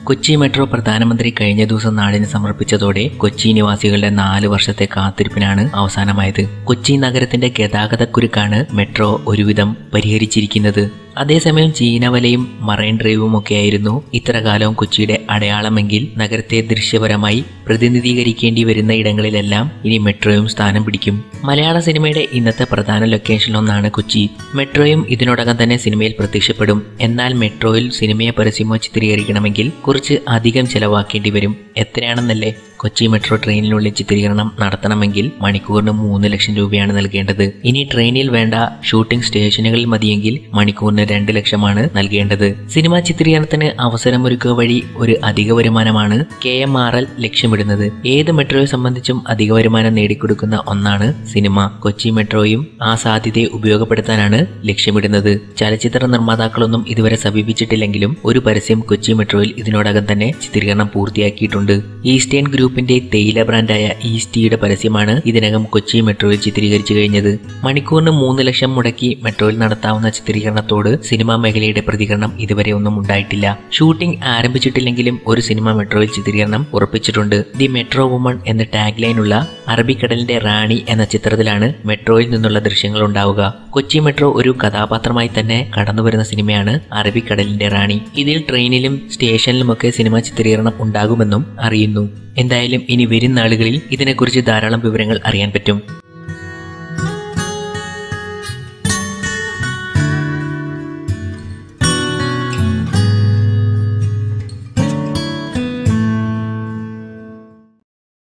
Kochi metro പ്രധാനമന്ത്രി കഴിഞ്ഞ ദിവസം നാടിന് സമർപ്പിച്ചതോടെ കൊച്ചി നിവാസികളുടെ 4 വർഷത്തെ കാത്തിരിപ്പിനാണ് അവസാനമായത്. കൊച്ചി നഗരത്തിന്റെ ഗതാഗതക്കുരുക്കാണ് മെട്രോ ഒരുവിധം പരിഹരിച്ചിരിക്കുന്നത്. അതേസമയം ചീനവലയും മറൈൻ ഡ്രൈവും ഒക്കെയായിരുന്നു ഇത്ര കാലവും കൊച്ചിയുടെ അടയാളമെങ്കിൽ നഗരത്തെ ദൃശ്യപരമായി പ്രതിനിധീകരിക്കേണ്ടി വരുന്ന ഇടങ്ങളിലെല്ലാം ഇനി മെട്രോയും സ്ഥാനം പിടിക്കും. മലയാള സിനിമയുടെ ഇന്നത്തെ പ്രധാന ലൊക്കേഷനിലൊന്നാണ് കൊച്ചി. മെട്രോയും ഇതിനോടകം തന്നെ സിനിമയിൽ പ്രത്യക്ഷപ്പെടും. എന്നാൽ മെട്രോയിൽ സിനിമയെ പരസ്യമോ ചിത്രീകരിക്കണമെങ്കിൽ കുറച്ച് അധികം ചെലവാക്കേണ്ടി വരും. എത്രയാണെന്നല്ലേ? കൊച്ചി മെട്രോ ട്രെയിനിനുള്ളിൽ ചിത്രീകരണം നടത്തണമെങ്കിൽ മണിക്കൂറിന് 3 ലക്ഷം രൂപയാണ് നൽകേണ്ടത്. ഇനി ട്രെയിനിൽ വേണ്ട ഷൂട്ടിംഗ് സ്റ്റേഷനുകളിൽ മതിയെങ്കിൽ മണിക്കൂറിന് 2 ലക്ഷമാണ് നൽകേണ്ടത്. സിനിമാ ചിത്രീകരണത്തിന് അവസരമൊരുക്കുക വഴി ഒരു അധിക വരുമാനമാണ് KMRL ലക്ഷ്യമിടുന്നത്. ഏത് മെട്രോയെ സംബന്ധിച്ചും അധിക വരുമാനം നേടിക്കൊടുക്കുന്ന ഒന്നാണ് സിനിമ. കൊച്ചി മെട്രോയും ആ സാധ്യതയെ ഉപയോഗപ്പെടുത്താനാണ് ലക്ഷ്യമിടുന്നത്. ചലച്ചിത്ര നിർമ്മാതാക്കളൊന്നും ഇതുവരെ സമീപിച്ചിട്ടില്ലെങ്കിലും ഒരു പരസ്യം കൊച്ചി മെട്രോയിൽ ഇതിനോടകം തന്നെ ചിത്രീകരണം പൂർത്തിയാക്കിയിട്ടുണ്ട്. ഈസ്റ്റേൺ ഗ്രൂപ്പിന്റെ തേയില ബ്രാൻഡായ ഈസ്റ്റ് ടീയുടെ പരസ്യമാണ് ഇതിനകം കൊച്ചി മെട്രോയിൽ ചിത്രീകരിച്ചു കഴിഞ്ഞത്. മണിക്കൂറിന് 3 ലക്ഷം മുടക്കി മെട്രോയിൽ നടത്താവുന്ന ചിത്രീകരണത്തോട് സിനിമാ മേഖലയുടെ പ്രതികരണം ഇതുവരെ ഒന്നും ഉണ്ടായിട്ടില്ല. ഷൂട്ടിംഗ് ആരംഭിച്ചിട്ടില്ലെങ്കിലും ഒരു സിനിമ മെട്രോയിൽ ചിത്രീകരണം ഉറപ്പിച്ചിട്ടുണ്ട്. ദി മെട്രോ വുമൺ എന്ന ടാഗ് ലൈനുള്ള അറബിക്കടലിന്റെ റാണി എന്ന ചിത്രത്തിലാണ് മെട്രോയിൽ നിന്നുള്ള ദൃശ്യങ്ങൾ ഉണ്ടാവുക. കൊച്ചി മെട്രോ ഒരു കഥാപാത്രമായി തന്നെ കടന്നുവരുന്ന സിനിമയാണ് അറബിക്കടലിന്റെ റാണി. ഇതിൽ ട്രെയിനിലും സ്റ്റേഷനിലുമൊക്കെ സിനിമാ ചിത്രീകരണം ഉണ്ടാകുമെന്നും അറിയുന്നു. എന്തായാലും ഇനി വരും നാളുകളിൽ ഇതിനെക്കുറിച്ച് ധാരാളം വിവരങ്ങൾ അറിയാൻ പറ്റും.